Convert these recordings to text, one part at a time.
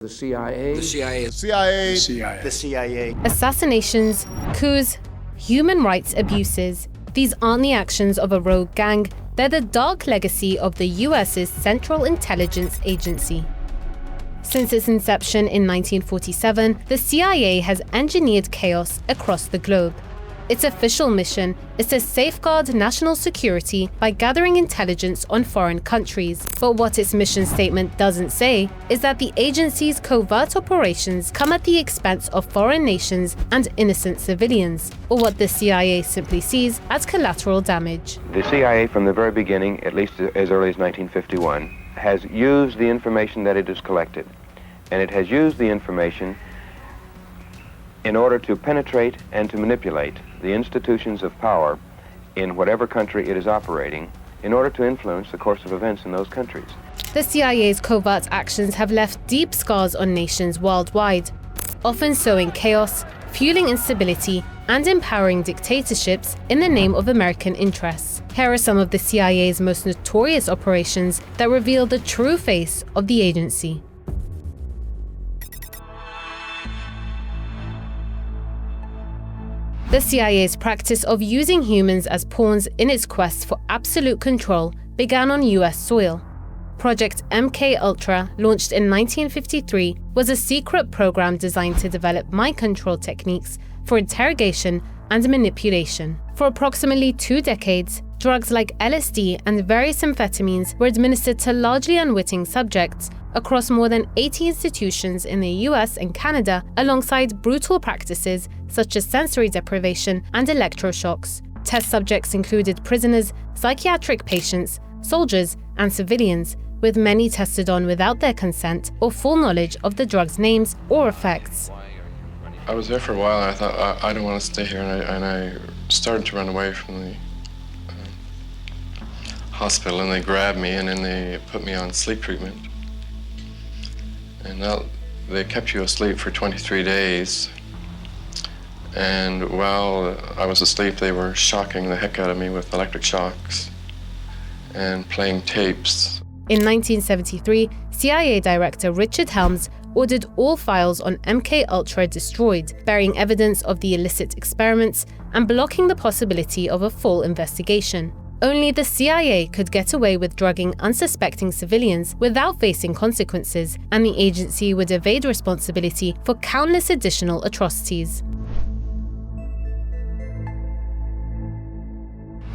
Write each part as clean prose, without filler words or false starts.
The CIA. The CIA. The CIA. The CIA. The CIA. Assassinations, coups, human rights abuses. These aren't the actions of a rogue gang, they're the dark legacy of the US's Central Intelligence Agency. Since its inception in 1947, the CIA has engineered chaos across the globe. Its official mission is to safeguard national security by gathering intelligence on foreign countries. But what its mission statement doesn't say is that the agency's covert operations come at the expense of foreign nations and innocent civilians, or what the CIA simply sees as collateral damage. The CIA, from the very beginning, at least as early as 1951, has used the information that it has collected. And it has used the information in order to penetrate and to manipulate the institutions of power in whatever country it is operating in order to influence the course of events in those countries. The CIA's covert actions have left deep scars on nations worldwide, often sowing chaos, fueling instability, and empowering dictatorships in the name of American interests. Here are some of the CIA's most notorious operations that reveal the true face of the agency. The CIA's practice of using humans as pawns in its quest for absolute control began on US soil. Project MKUltra, launched in 1953, was a secret program designed to develop mind control techniques for interrogation and manipulation. For approximately 2 decades, drugs like LSD and various amphetamines were administered to largely unwitting subjects across more than 80 institutions in the US and Canada, alongside brutal practices such as sensory deprivation and electroshocks. Test subjects included prisoners, psychiatric patients, soldiers, and civilians, with many tested on without their consent or full knowledge of the drug's names or effects. I was there for a while and I thought, I don't want to stay here, and I started to run away from the hospital, and they grabbed me and then they put me on sleep treatment. And they kept you asleep for 23 days. And while I was asleep, they were shocking the heck out of me with electric shocks and playing tapes. In 1973, CIA Director Richard Helms ordered all files on MKUltra destroyed, burying evidence of the illicit experiments and blocking the possibility of a full investigation. Only the CIA could get away with drugging unsuspecting civilians without facing consequences, and the agency would evade responsibility for countless additional atrocities.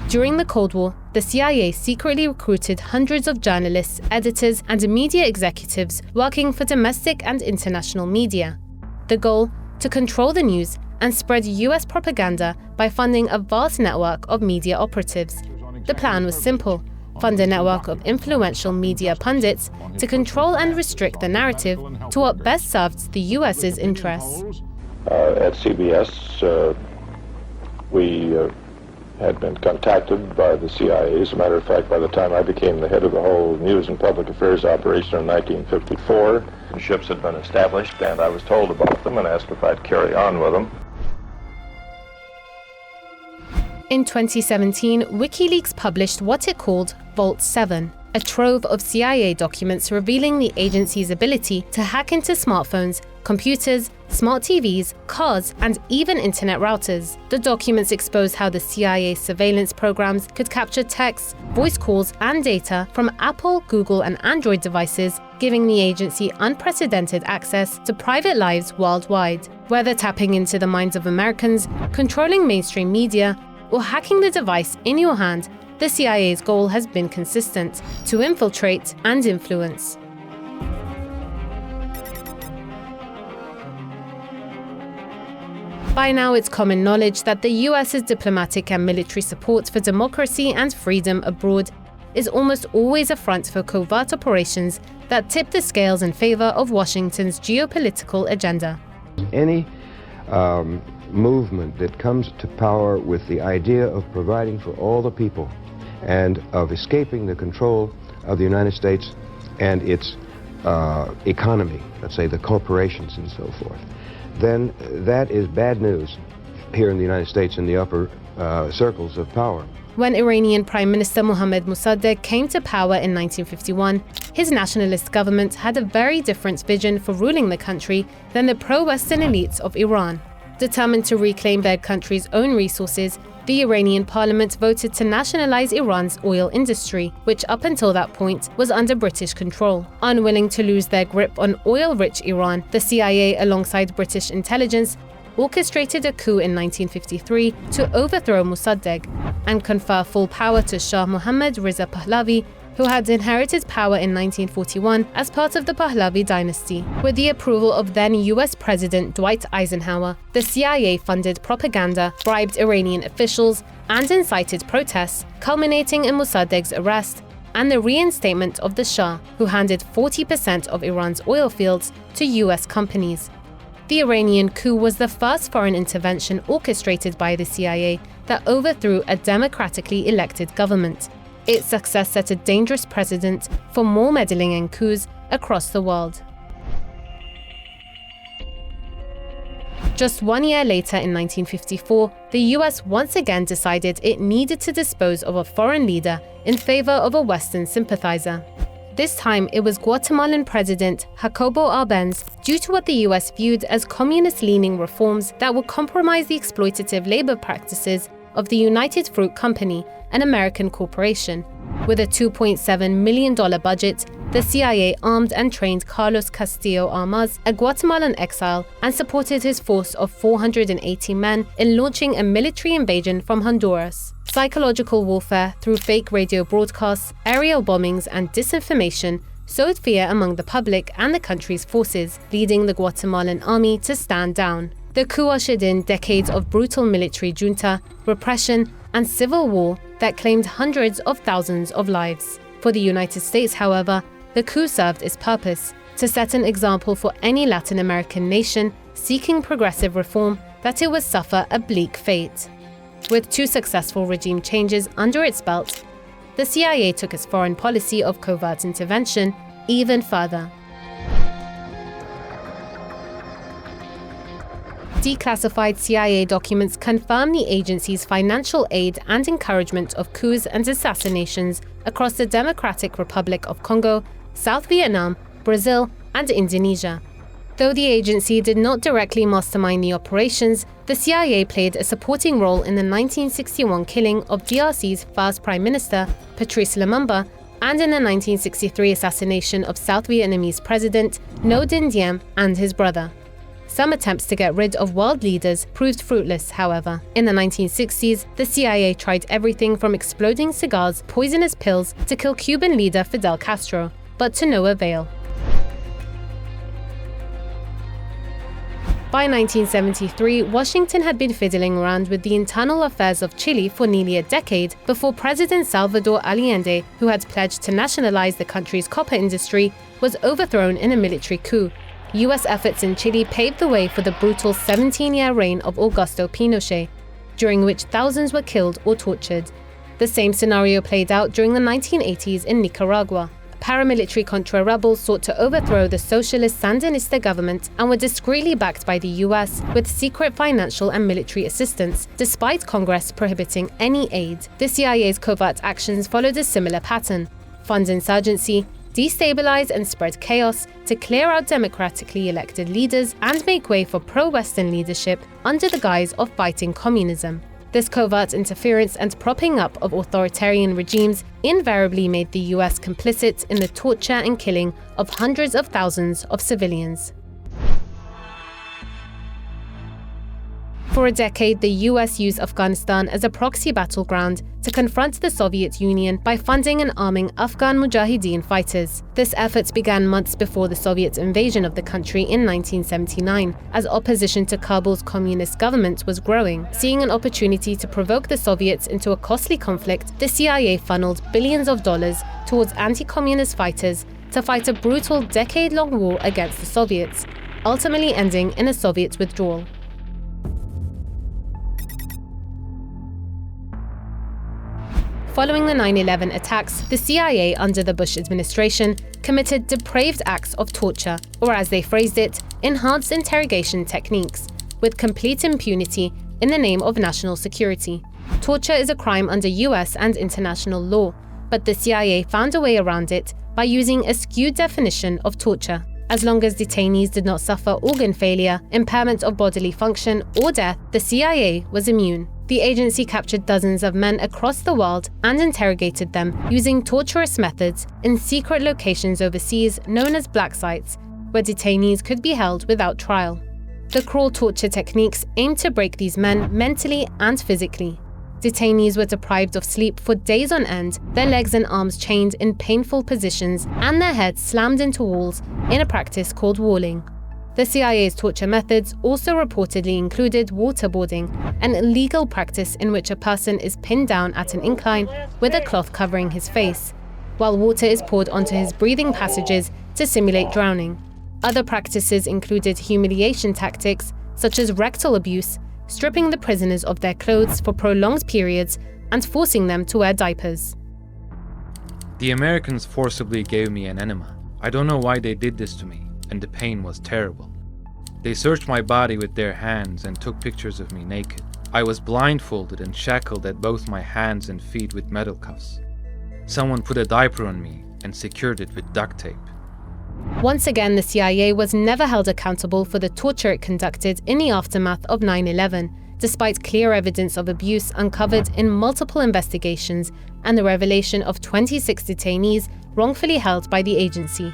During the Cold War, the CIA secretly recruited hundreds of journalists, editors, and media executives working for domestic and international media. The goal? To control the news and spread US propaganda by funding a vast network of media operatives. The plan was simple: fund a network of influential media pundits to control and restrict the narrative to what best served the US's interests. At CBS, we had been contacted by the CIA. As a matter of fact, by the time I became the head of the whole news and public affairs operation in 1954, ships had been established, and I was told about them and asked if I'd carry on with them. In 2017, WikiLeaks published what it called Vault 7, a trove of CIA documents revealing the agency's ability to hack into smartphones, computers, smart TVs, cars, and even internet routers. The documents expose how the CIA's surveillance programs could capture texts, voice calls, and data from Apple, Google, and Android devices, giving the agency unprecedented access to private lives worldwide. Whether tapping into the minds of Americans, controlling mainstream media, or hacking the device in your hand, the CIA's goal has been consistent: to infiltrate and influence. By now, it's common knowledge that the US's diplomatic and military support for democracy and freedom abroad is almost always a front for covert operations that tip the scales in favor of Washington's geopolitical agenda. Any movement that comes to power with the idea of providing for all the people and of escaping the control of the United States and its economy, let's say the corporations and so forth, then that is bad news here in the United States in the upper circles of power. When Iranian Prime Minister Mohammad Mossadegh came to power in 1951, his nationalist government had a very different vision for ruling the country than the pro-Western elites of Iran. Determined to reclaim their country's own resources, the Iranian parliament voted to nationalize Iran's oil industry, which up until that point was under British control. Unwilling to lose their grip on oil-rich Iran, the CIA, alongside British intelligence, orchestrated a coup in 1953 to overthrow Mossadegh and confer full power to Shah Mohammad Reza Pahlavi, who had inherited power in 1941 as part of the Pahlavi dynasty. With the approval of then US President Dwight Eisenhower, the CIA funded propaganda, bribed Iranian officials, and incited protests, culminating in Mossadegh's arrest and the reinstatement of the Shah, who handed 40% of Iran's oil fields to US companies. The Iranian coup was the first foreign intervention orchestrated by the CIA that overthrew a democratically elected government. Its success set a dangerous precedent for more meddling in coups across the world. Just 1 year later, in 1954, the US once again decided it needed to dispose of a foreign leader in favor of a Western sympathizer. This time, it was Guatemalan President Jacobo Arbenz, due to what the US viewed as communist-leaning reforms that would compromise the exploitative labor practices of the United Fruit Company, an American corporation. With a $2.7 million budget, the CIA armed and trained Carlos Castillo Armas, a Guatemalan exile, and supported his force of 480 men in launching a military invasion from Honduras. Psychological warfare through fake radio broadcasts, aerial bombings, and disinformation sowed fear among the public and the country's forces, leading the Guatemalan army to stand down. The coup ushered in decades of brutal military junta, repression, and civil war that claimed hundreds of thousands of lives. For the United States, however, the coup served its purpose: to set an example for any Latin American nation seeking progressive reform that it would suffer a bleak fate. With 2 successful regime changes under its belt, the CIA took its foreign policy of covert intervention even further. Declassified CIA documents confirm the agency's financial aid and encouragement of coups and assassinations across the Democratic Republic of Congo, South Vietnam, Brazil, and Indonesia. Though the agency did not directly mastermind the operations, the CIA played a supporting role in the 1961 killing of DRC's first Prime Minister, Patrice Lumumba, and in the 1963 assassination of South Vietnamese President Ngo Dinh Diem and his brother. Some attempts to get rid of world leaders proved fruitless, however. In the 1960s, the CIA tried everything from exploding cigars, poisonous pills, to kill Cuban leader Fidel Castro, but to no avail. By 1973, Washington had been fiddling around with the internal affairs of Chile for nearly a decade before President Salvador Allende, who had pledged to nationalize the country's copper industry, was overthrown in a military coup. US efforts in Chile paved the way for the brutal 17-year reign of Augusto Pinochet, during which thousands were killed or tortured. The same scenario played out during the 1980s in Nicaragua. Paramilitary Contra rebels sought to overthrow the socialist Sandinista government and were discreetly backed by the US with secret financial and military assistance, despite Congress prohibiting any aid. The CIA's covert actions followed a similar pattern: fund insurgency, destabilize and spread chaos to clear out democratically elected leaders and make way for pro-Western leadership under the guise of fighting communism. This covert interference and propping up of authoritarian regimes invariably made the US complicit in the torture and killing of hundreds of thousands of civilians. For a decade, the US used Afghanistan as a proxy battleground to confront the Soviet Union by funding and arming Afghan Mujahideen fighters. This effort began months before the Soviet invasion of the country in 1979, as opposition to Kabul's communist government was growing. Seeing an opportunity to provoke the Soviets into a costly conflict, the CIA funneled billions of dollars towards anti-communist fighters to fight a brutal decade-long war against the Soviets, ultimately ending in a Soviet withdrawal. Following the 9/11 attacks, the CIA under the Bush administration committed depraved acts of torture, or as they phrased it, enhanced interrogation techniques, with complete impunity in the name of national security. Torture is a crime under US and international law, but the CIA found a way around it by using a skewed definition of torture. As long as detainees did not suffer organ failure, impairment of bodily function, or death, the CIA was immune. The agency captured dozens of men across the world and interrogated them using torturous methods in secret locations overseas known as black sites, where detainees could be held without trial. The cruel torture techniques aimed to break these men mentally and physically. Detainees were deprived of sleep for days on end, their legs and arms chained in painful positions, and their heads slammed into walls in a practice called walling. The CIA's torture methods also reportedly included waterboarding, an illegal practice in which a person is pinned down at an incline with a cloth covering his face, while water is poured onto his breathing passages to simulate drowning. Other practices included humiliation tactics, such as rectal abuse, stripping the prisoners of their clothes for prolonged periods, and forcing them to wear diapers. The Americans forcibly gave me an enema. I don't know why they did this to me, and the pain was terrible. They searched my body with their hands and took pictures of me naked. I was blindfolded and shackled at both my hands and feet with metal cuffs. Someone put a diaper on me and secured it with duct tape. Once again, the CIA was never held accountable for the torture it conducted in the aftermath of 9/11, despite clear evidence of abuse uncovered in multiple investigations and the revelation of 26 detainees wrongfully held by the agency.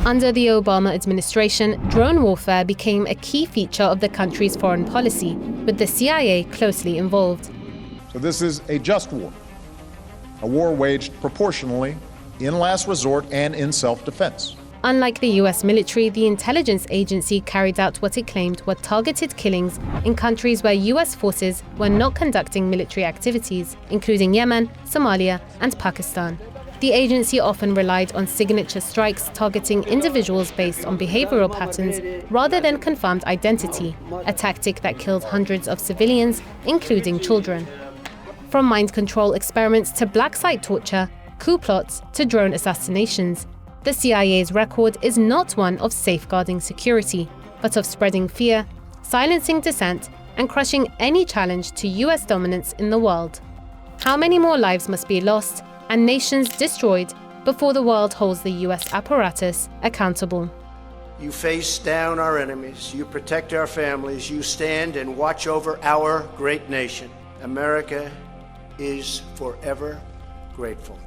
Under the Obama administration, drone warfare became a key feature of the country's foreign policy, with the CIA closely involved. So this is a just war. A war waged proportionally, in last resort, and in self-defense. Unlike the US military, the intelligence agency carried out what it claimed were targeted killings in countries where US forces were not conducting military activities, including Yemen, Somalia, and Pakistan. The agency often relied on signature strikes targeting individuals based on behavioral patterns rather than confirmed identity, a tactic that killed hundreds of civilians, including children. From mind control experiments to black site torture, coup plots to drone assassinations, the CIA's record is not one of safeguarding security, but of spreading fear, silencing dissent, and crushing any challenge to US dominance in the world. How many more lives must be lost and nations destroyed before the world holds the US apparatus accountable? You face down our enemies, you protect our families, you stand and watch over our great nation. America is forever grateful.